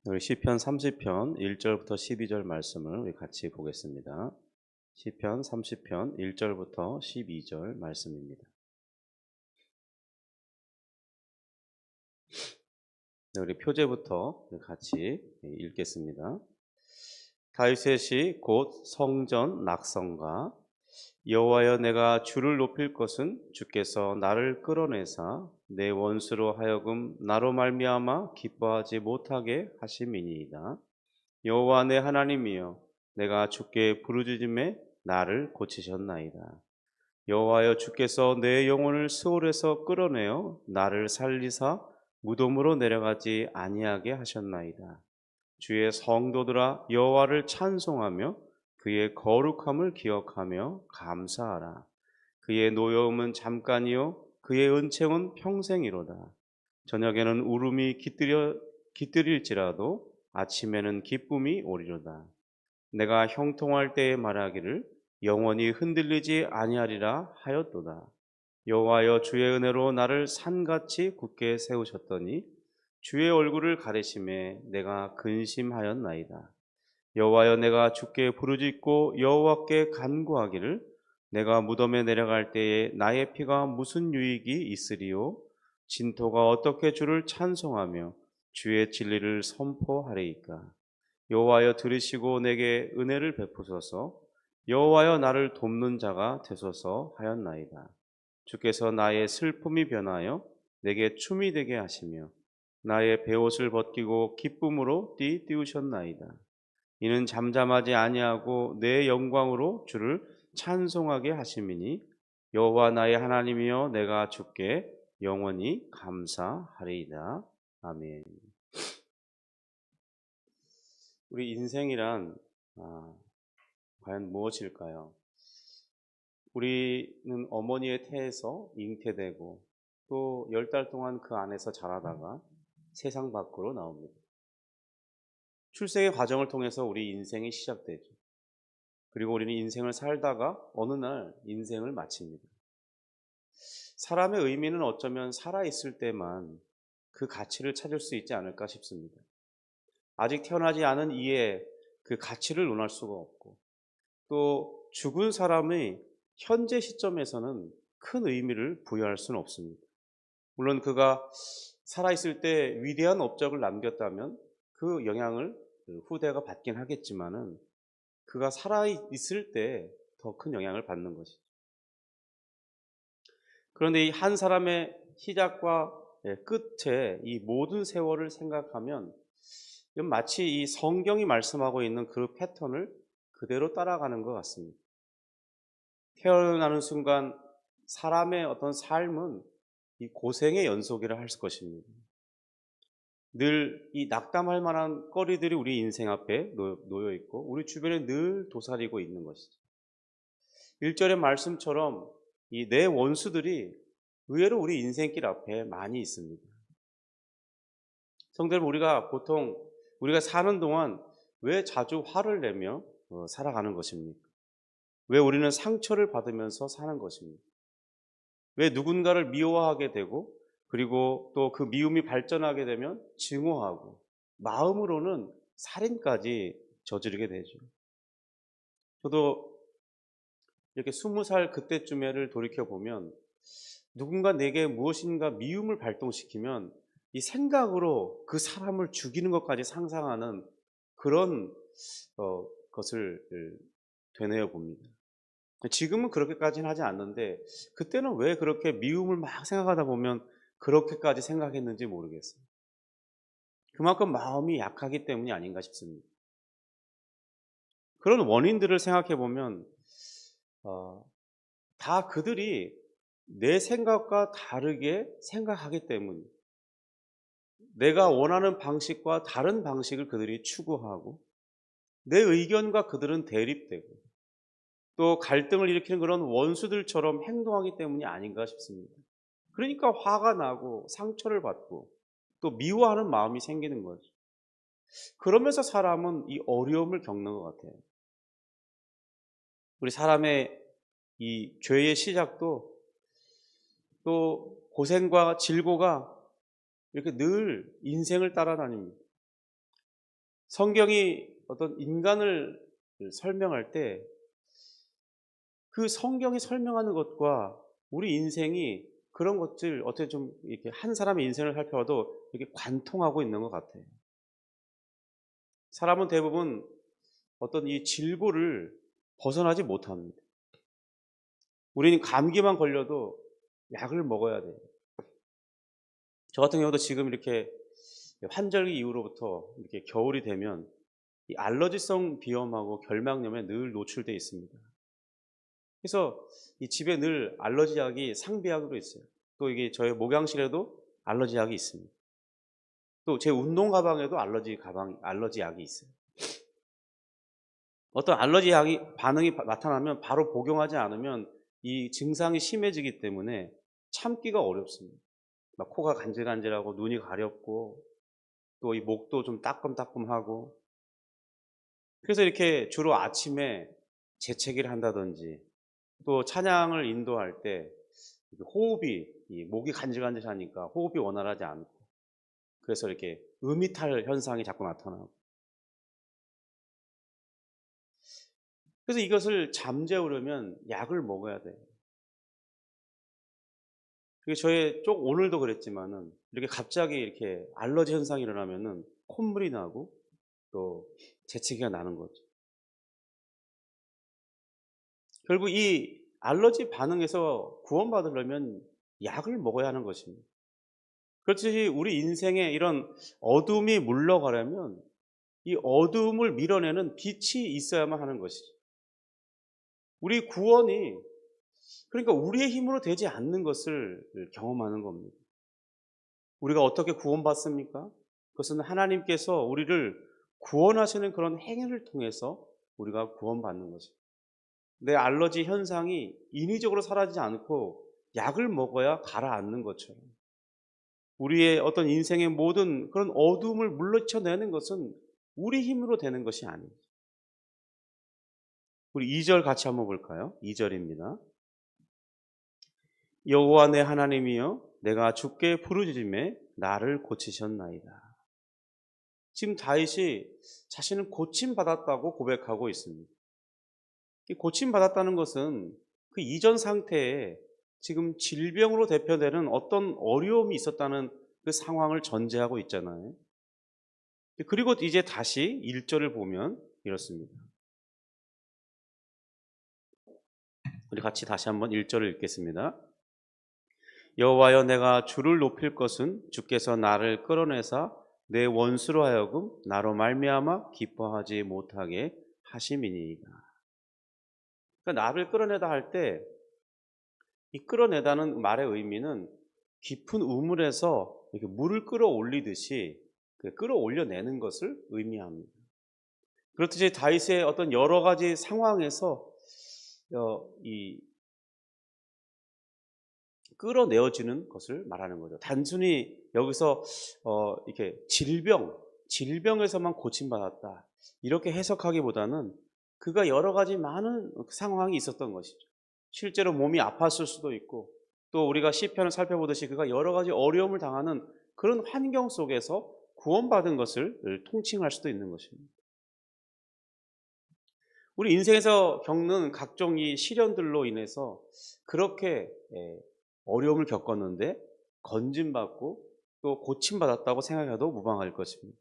우리 시편 30편 1절부터 12절 말씀을 우리 같이 보겠습니다. 시편 30편 1절부터 12절 말씀입니다. 네, 우리 표제부터 같이 읽겠습니다. 다윗의 시 곧 성전 낙성가. 여호와여, 내가 주를 높일 것은 주께서 나를 끌어내사 내 원수로 하여금 나로 말미암아 기뻐하지 못하게 하심이니이다. 여호와 내 하나님이여, 내가 주께 부르짖음에 나를 고치셨나이다. 여호와여, 주께서 내 영혼을 스올에서 끌어내어 나를 살리사 무덤으로 내려가지 아니하게 하셨나이다. 주의 성도들아, 여호와를 찬송하며 그의 거룩함을 기억하며 감사하라. 그의 노여움은 잠깐이요 그의 은총은 평생이로다. 저녁에는 울음이 깃들일지라도 아침에는 기쁨이 오리로다. 내가 형통할 때에 말하기를 영원히 흔들리지 아니하리라 하였도다. 여호와여, 주의 은혜로 나를 산같이 굳게 세우셨더니 주의 얼굴을 가리심에 내가 근심하였나이다. 여호와여, 내가 주께 부르짖고 여호와께 간구하기를 내가 무덤에 내려갈 때에 나의 피가 무슨 유익이 있으리요? 진토가 어떻게 주를 찬송하며 주의 진리를 선포하리이까? 여호와여, 들으시고 내게 은혜를 베푸소서. 여호와여, 나를 돕는 자가 되소서 하였나이다. 주께서 나의 슬픔이 변하여 내게 춤이 되게 하시며 나의 베옷을 벗기고 기쁨으로 띠우셨나이다. 이는 잠잠하지 아니하고 내 영광으로 주를 찬송하게 하심이니 여호와 나의 하나님이여, 내가 주께 영원히 감사하리이다. 아멘. 우리 인생이란 과연 무엇일까요? 우리는 어머니의 태에서 잉태되고 또 10달 동안 그 안에서 자라다가 세상 밖으로 나옵니다. 출생의 과정을 통해서 우리 인생이 시작되죠. 그리고 우리는 인생을 살다가 어느 날 인생을 마칩니다. 사람의 의미는 어쩌면 살아있을 때만 그 가치를 찾을 수 있지 않을까 싶습니다. 아직 태어나지 않은 이의 그 가치를 논할 수가 없고, 또 죽은 사람의 현재 시점에서는 큰 의미를 부여할 수는 없습니다. 물론 그가 살아있을 때 위대한 업적을 남겼다면 그 영향을 후대가 받긴 하겠지만은, 그가 살아있을 때 더 큰 영향을 받는 것이죠. 그런데 이 한 사람의 시작과 끝에 이 모든 세월을 생각하면 이건 마치 이 성경이 말씀하고 있는 그 패턴을 그대로 따라가는 것 같습니다. 태어나는 순간 사람의 어떤 삶은 이 고생의 연속이라 할 것입니다. 늘 이 낙담할 만한 거리들이 우리 인생 앞에 놓여 있고 우리 주변에 늘 도사리고 있는 것이죠. 1절의 말씀처럼 이 내 원수들이 의외로 우리 인생길 앞에 많이 있습니다. 성도 여러분, 우리가 사는 동안 왜 자주 화를 내며 살아가는 것입니까? 왜 우리는 상처를 받으면서 사는 것입니까? 왜 누군가를 미워하게 되고, 그리고 또 그 미움이 발전하게 되면 증오하고 마음으로는 살인까지 저지르게 되죠. 저도 이렇게 20살 그때쯤에를 돌이켜 보면 누군가 내게 무엇인가 미움을 발동시키면 이 생각으로 그 사람을 죽이는 것까지 상상하는 그런 것을 되뇌어 봅니다. 지금은 그렇게까지는 하지 않는데, 그때는 왜 그렇게 미움을 막 생각하다 보면 그렇게까지 생각했는지 모르겠어요. 그만큼 마음이 약하기 때문이 아닌가 싶습니다. 그런 원인들을 생각해 보면 다 그들이 내 생각과 다르게 생각하기 때문이에요. 내가 원하는 방식과 다른 방식을 그들이 추구하고, 내 의견과 그들은 대립되고, 또 갈등을 일으키는 그런 원수들처럼 행동하기 때문이 아닌가 싶습니다. 그러니까 화가 나고 상처를 받고 또 미워하는 마음이 생기는 거죠. 그러면서 사람은 이 어려움을 겪는 것 같아요. 우리 사람의 이 죄의 시작도 또 고생과 질고가 이렇게 늘 인생을 따라다닙니다. 성경이 어떤 인간을 설명할 때 그 성경이 설명하는 것과 우리 인생이 그런 것들 어떻게 좀 이렇게 한 사람의 인생을 살펴봐도 이렇게 관통하고 있는 것 같아요. 사람은 대부분 어떤 이 질고를 벗어나지 못합니다. 우리는 감기만 걸려도 약을 먹어야 돼요. 저 같은 경우도 지금 이렇게 환절기 이후로부터 이렇게 겨울이 되면 이 알러지성 비염하고 결막염에 늘 노출되어 있습니다. 그래서 이 집에 늘 알러지 약이 상비약으로 있어요. 또 이게 저희 목양실에도 알러지 약이 있습니다. 또 제 운동 가방에도 알러지 약이 있어요. 어떤 알러지 약이 반응이 나타나면 바로 복용하지 않으면 이 증상이 심해지기 때문에 참기가 어렵습니다. 막 코가 간질간질하고 눈이 가렵고 또 이 목도 좀 따끔따끔하고, 그래서 이렇게 주로 아침에 재채기를 한다든지 또 찬양을 인도할 때 호흡이 이 목이 간질간질하니까 호흡이 원활하지 않고, 그래서 이렇게 음이탈 현상이 자꾸 나타나고, 그래서 이것을 잠재우려면 약을 먹어야 돼요. 그게 저의 쪽 오늘도 그랬지만은 이렇게 갑자기 이렇게 알러지 현상이 일어나면은 콧물이 나고 또 재채기가 나는 거죠. 결국 이 알러지 반응에서 구원받으려면 약을 먹어야 하는 것입니다. 그렇듯이 우리 인생에 이런 어둠이 물러가려면 이 어둠을 밀어내는 빛이 있어야만 하는 것이죠. 우리 구원이 그러니까 우리의 힘으로 되지 않는 것을 경험하는 겁니다. 우리가 어떻게 구원받습니까? 그것은 하나님께서 우리를 구원하시는 그런 행위를 통해서 우리가 구원받는 것입니다. 내 알러지 현상이 인위적으로 사라지지 않고 약을 먹어야 가라앉는 것처럼 우리의 어떤 인생의 모든 그런 어두움을 물리쳐내는 것은 우리 힘으로 되는 것이 아닙니다. 우리 2절 같이 한번 볼까요? 2절입니다. 여호와 내 하나님이여 내가 주께 부르짖음에 나를 고치셨나이다. 지금 다윗이 자신은 고침받았다고 고백하고 있습니다. 이 고침받았다는 것은 그 이전 상태에 지금 질병으로 대표되는 어떤 어려움이 있었다는 그 상황을 전제하고 있잖아요. 그리고 이제 다시 1절을 보면 이렇습니다. 우리 같이 다시 한번 1절을 읽겠습니다. 여호와여 내가 주를 높일 것은 주께서 나를 끌어내사 내 원수로 하여금 나로 말미암아 기뻐하지 못하게 하심이니이다. 그러니까 나를 끌어내다 할 때 이 끌어내다는 말의 의미는 깊은 우물에서 이렇게 물을 끌어올리듯이 끌어올려내는 것을 의미합니다. 그렇듯이 다윗의 어떤 여러 가지 상황에서 이 끌어내어지는 것을 말하는 거죠. 단순히 여기서 이렇게 질병에서만 고침받았다 이렇게 해석하기보다는 그가 여러 가지 많은 상황이 있었던 것이죠. 실제로 몸이 아팠을 수도 있고 또 우리가 시편을 살펴보듯이 그가 여러 가지 어려움을 당하는 그런 환경 속에서 구원받은 것을 통칭할 수도 있는 것입니다. 우리 인생에서 겪는 각종 이 시련들로 인해서 그렇게 어려움을 겪었는데 건짐받고 또 고침받았다고 생각해도 무방할 것입니다.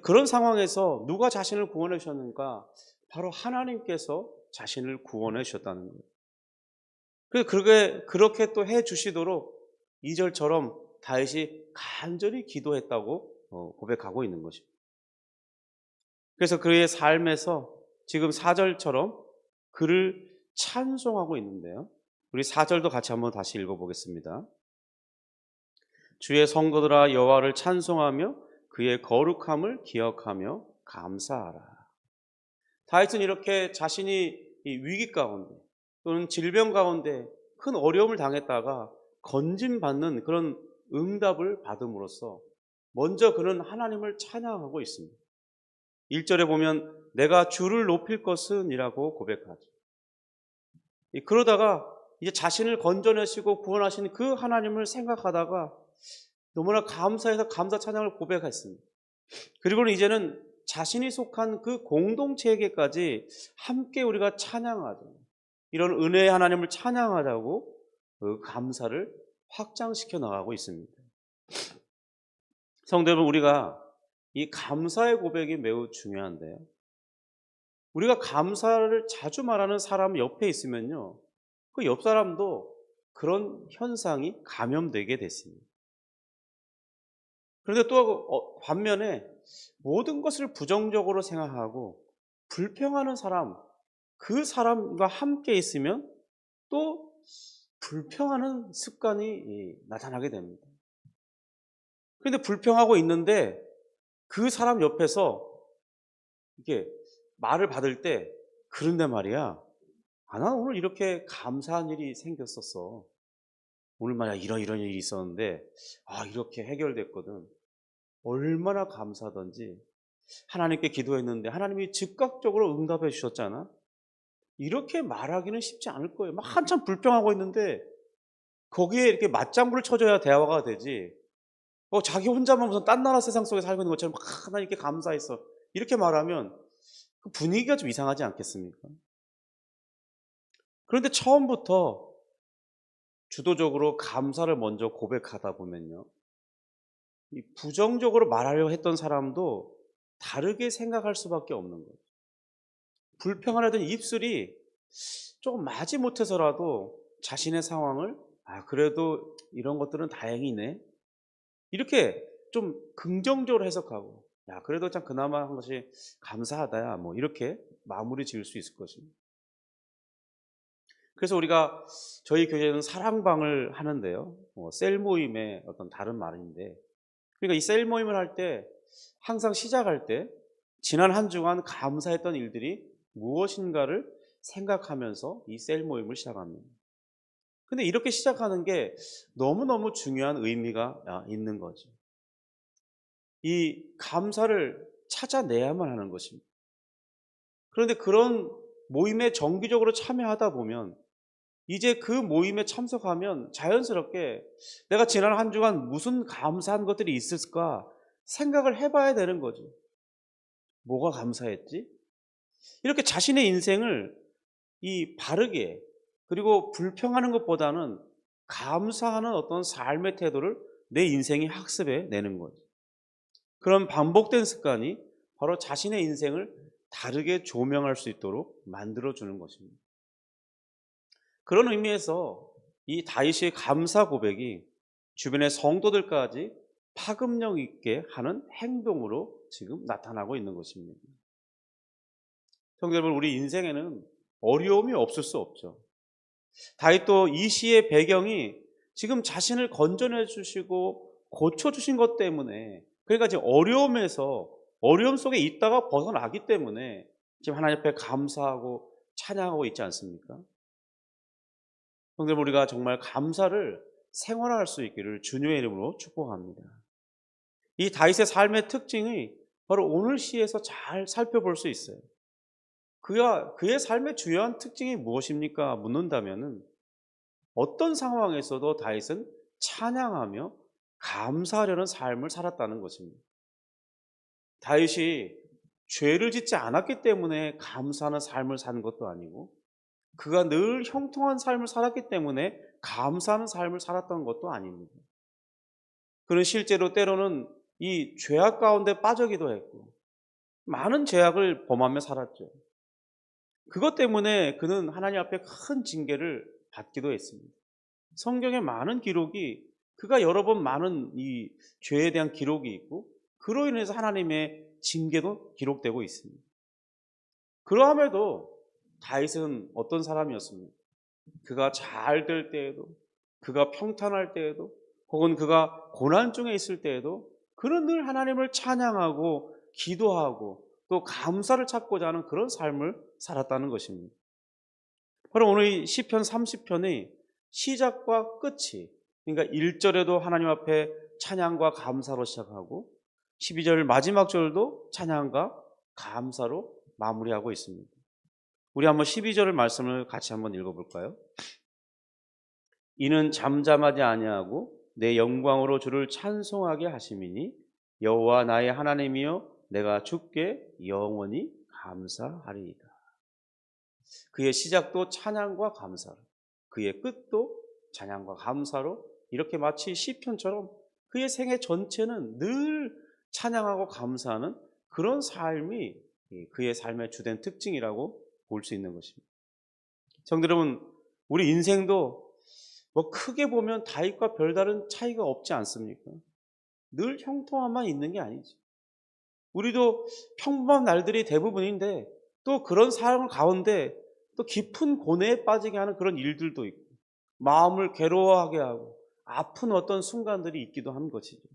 그런 상황에서 누가 자신을 구원해 주셨는가? 바로 하나님께서 자신을 구원해 주셨다는 거예요. 그렇게 또 해 주시도록 2절처럼 다윗이 간절히 기도했다고 고백하고 있는 것입니다. 그래서 그의 삶에서 지금 4절처럼 그를 찬송하고 있는데요. 우리 4절도 같이 한번 다시 읽어보겠습니다. 주의 성도들아 여호와를 찬송하며 그의 거룩함을 기억하며 감사하라. 다윗은 이렇게 자신이 이 위기 가운데 또는 질병 가운데 큰 어려움을 당했다가 건짐받는 그런 응답을 받음으로써 먼저 그는 하나님을 찬양하고 있습니다. 1절에 보면 내가 주를 높일 것은 이라고 고백하죠. 그러다가 이제 자신을 건져내시고 구원하신 그 하나님을 생각하다가 너무나 감사해서 감사 찬양을 고백했습니다. 그리고는 이제는 자신이 속한 그 공동체에게까지 함께 우리가 찬양하죠. 이런 은혜의 하나님을 찬양하자고 그 감사를 확장시켜 나가고 있습니다. 성도 여러분, 우리가 이 감사의 고백이 매우 중요한데요. 우리가 감사를 자주 말하는 사람 옆에 있으면요, 그 옆 사람도 그런 현상이 감염되게 됐습니다. 그런데 또 반면에 모든 것을 부정적으로 생각하고 불평하는 사람, 그 사람과 함께 있으면 또 불평하는 습관이 나타나게 됩니다. 그런데 불평하고 있는데 그 사람 옆에서 이렇게 말을 받을 때, 그런데 말이야, 난 오늘 이렇게 감사한 일이 생겼었어. 오늘 말이야, 이런 일이 있었는데 이렇게 해결됐거든. 얼마나 감사하던지. 하나님께 기도했는데 하나님이 즉각적으로 응답해 주셨잖아. 이렇게 말하기는 쉽지 않을 거예요. 막 한참 불평하고 있는데 거기에 이렇게 맞장구를 쳐줘야 대화가 되지. 자기 혼자만 무슨 딴 나라 세상 속에 살고 있는 것처럼 막 하나님께 감사했어, 이렇게 말하면 그 분위기가 좀 이상하지 않겠습니까? 그런데 처음부터 주도적으로 감사를 먼저 고백하다 보면요, 이 부정적으로 말하려고 했던 사람도 다르게 생각할 수밖에 없는 거죠. 불평하려던 입술이 조금 마지 못해서라도 자신의 상황을 그래도 이런 것들은 다행이네, 이렇게 좀 긍정적으로 해석하고, 그래도 참 그나마 한 것이 감사하다야, 뭐 이렇게 마무리 지을 수 있을 것입니다. 그래서 우리가 저희 교회는 사랑방을 하는데요, 셀 모임의 어떤 다른 말인데, 그러니까 이 셀 모임을 할 때 항상 시작할 때 지난 한 주간 감사했던 일들이 무엇인가를 생각하면서 이 셀 모임을 시작합니다. 근데 이렇게 시작하는 게 너무너무 중요한 의미가 있는 거죠. 이 감사를 찾아내야만 하는 것입니다. 그런데 그런 모임에 정기적으로 참여하다 보면 이제 그 모임에 참석하면 자연스럽게 내가 지난 한 주간 무슨 감사한 것들이 있을까 생각을 해봐야 되는 거죠. 뭐가 감사했지? 이렇게 자신의 인생을 바르게, 그리고 불평하는 것보다는 감사하는 어떤 삶의 태도를 내 인생이 학습해 내는 거죠. 그런 반복된 습관이 바로 자신의 인생을 다르게 조명할 수 있도록 만들어주는 것입니다. 그런 의미에서 이 다윗의 감사 고백이 주변의 성도들까지 파급력 있게 하는 행동으로 지금 나타나고 있는 것입니다. 성도 여러분, 우리 인생에는 어려움이 없을 수 없죠. 다윗도 이 시의 배경이 지금 자신을 건져내 주시고 고쳐주신 것 때문에, 그러니까 지금 어려움 속에 있다가 벗어나기 때문에 지금 하나님 앞에 감사하고 찬양하고 있지 않습니까? 성도 여러분, 우리가 정말 감사를 생활할 수 있기를 주님의 이름으로 축복합니다. 이 다윗의 삶의 특징이 바로 오늘 시에서 잘 살펴볼 수 있어요. 그의 삶의 주요한 특징이 무엇입니까? 묻는다면은 어떤 상황에서도 다윗은 찬양하며 감사하려는 삶을 살았다는 것입니다. 다윗이 죄를 짓지 않았기 때문에 감사하는 삶을 사는 것도 아니고, 그가 늘 형통한 삶을 살았기 때문에 감사하는 삶을 살았던 것도 아닙니다. 그는 실제로 때로는 이 죄악 가운데 빠지기도 했고 많은 죄악을 범하며 살았죠. 그것 때문에 그는 하나님 앞에 큰 징계를 받기도 했습니다. 성경에 많은 기록이, 그가 여러 번 많은 이 죄에 대한 기록이 있고 그로 인해서 하나님의 징계도 기록되고 있습니다. 그러함에도 다윗은 어떤 사람이었습니까? 그가 잘 될 때에도, 그가 평탄할 때에도, 혹은 그가 고난 중에 있을 때에도 그는 늘 하나님을 찬양하고 기도하고 또 감사를 찾고자 하는 그런 삶을 살았다는 것입니다. 바로 오늘 이 시편 30편의 시작과 끝이, 그러니까 1절에도 하나님 앞에 찬양과 감사로 시작하고 12절 마지막 절도 찬양과 감사로 마무리하고 있습니다. 우리 한번 12절의 말씀을 같이 한번 읽어볼까요? 이는 잠잠하지 아니하고 내 영광으로 주를 찬송하게 하심이니 여호와 나의 하나님이여 내가 주께 영원히 감사하리이다. 그의 시작도 찬양과 감사로, 그의 끝도 찬양과 감사로, 이렇게 마치 시편처럼 그의 생애 전체는 늘 찬양하고 감사하는 그런 삶이 그의 삶의 주된 특징이라고 볼 수 있는 것입니다. 성도 여러분, 우리 인생도 뭐 크게 보면 다윗과 별다른 차이가 없지 않습니까? 늘 형통함만 있는 게 아니지. 우리도 평범한 날들이 대부분인데 또 그런 삶 가운데 또 깊은 고뇌에 빠지게 하는 그런 일들도 있고, 마음을 괴로워하게 하고 아픈 어떤 순간들이 있기도 하는 것이죠.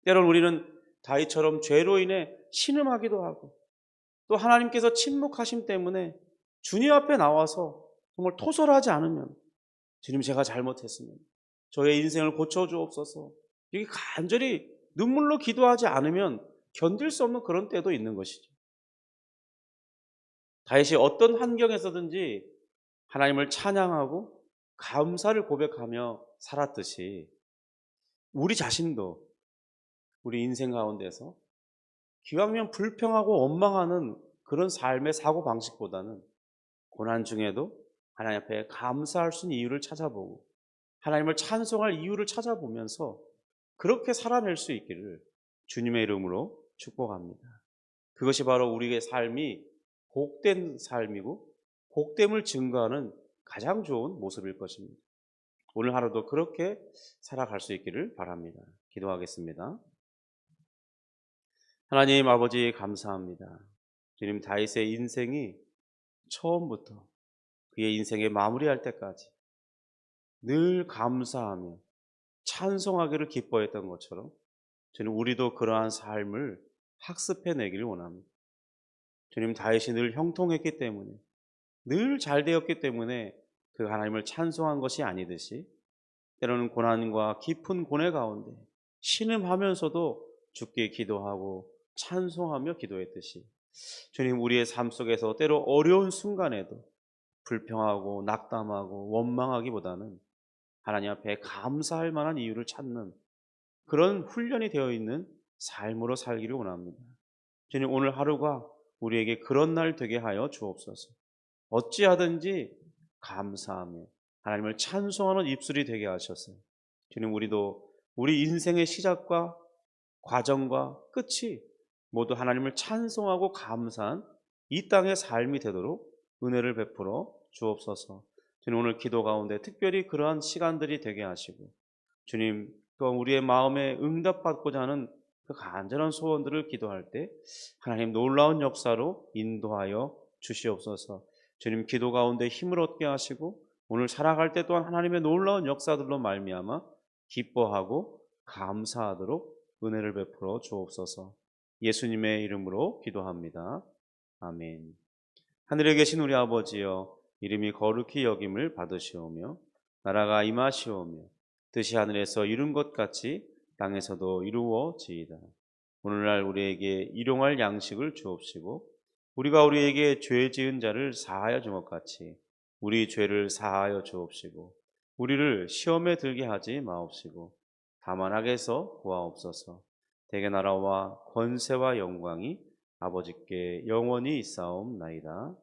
때로는 우리는 다윗처럼 죄로 인해 신음하기도 하고, 또 하나님께서 침묵하심 때문에 주님 앞에 나와서 정말 토설하지 않으면, 주님 제가 잘못했으면 저의 인생을 고쳐주옵소서, 이렇게 간절히 눈물로 기도하지 않으면 견딜 수 없는 그런 때도 있는 것이죠. 다윗이 어떤 환경에서든지 하나님을 찬양하고 감사를 고백하며 살았듯이, 우리 자신도 우리 인생 가운데서 기왕이면 불평하고 원망하는 그런 삶의 사고방식보다는 고난 중에도 하나님 앞에 감사할 수 있는 이유를 찾아보고 하나님을 찬송할 이유를 찾아보면서 그렇게 살아낼 수 있기를 주님의 이름으로 축복합니다. 그것이 바로 우리의 삶이 복된 삶이고 복됨을 증거하는 가장 좋은 모습일 것입니다. 오늘 하루도 그렇게 살아갈 수 있기를 바랍니다. 기도하겠습니다. 하나님 아버지 감사합니다. 주님, 다윗의 인생이 처음부터 그의 인생의 마무리할 때까지 늘 감사하며 찬송하기를 기뻐했던 것처럼 주님, 우리도 그러한 삶을 학습해내기를 원합니다. 주님, 다윗이 늘 형통했기 때문에, 늘 잘되었기 때문에 그 하나님을 찬송한 것이 아니듯이 때로는 고난과 깊은 고뇌 가운데 신음하면서도 주께 기도하고 찬송하며 기도했듯이 주님, 우리의 삶 속에서 때로 어려운 순간에도 불평하고 낙담하고 원망하기보다는 하나님 앞에 감사할 만한 이유를 찾는 그런 훈련이 되어 있는 삶으로 살기를 원합니다. 주님, 오늘 하루가 우리에게 그런 날 되게 하여 주옵소서. 어찌하든지 감사하며 하나님을 찬송하는 입술이 되게 하셔서 주님, 우리도 우리 인생의 시작과 과정과 끝이 모두 하나님을 찬송하고 감사한 이 땅의 삶이 되도록 은혜를 베풀어 주옵소서. 주님, 오늘 기도 가운데 특별히 그러한 시간들이 되게 하시고 주님, 또 우리의 마음에 응답받고자 하는 그 간절한 소원들을 기도할 때 하나님 놀라운 역사로 인도하여 주시옵소서. 주님, 기도 가운데 힘을 얻게 하시고 오늘 살아갈 때 또한 하나님의 놀라운 역사들로 말미암아 기뻐하고 감사하도록 은혜를 베풀어 주옵소서. 예수님의 이름으로 기도합니다. 아멘. 하늘에 계신 우리 아버지여, 이름이 거룩히 여김을 받으시오며 나라가 임하시오며 뜻이 하늘에서 이룬 것 같이 땅에서도 이루어지이다. 오늘날 우리에게 일용할 양식을 주옵시고 우리가 우리에게 죄 지은 자를 사하여 준 것 같이 우리 죄를 사하여 주옵시고 우리를 시험에 들게 하지 마옵시고 다만 악에서 구하옵소서. 대개 나라와 권세와 영광이 아버지께 영원히 있사옵나이다.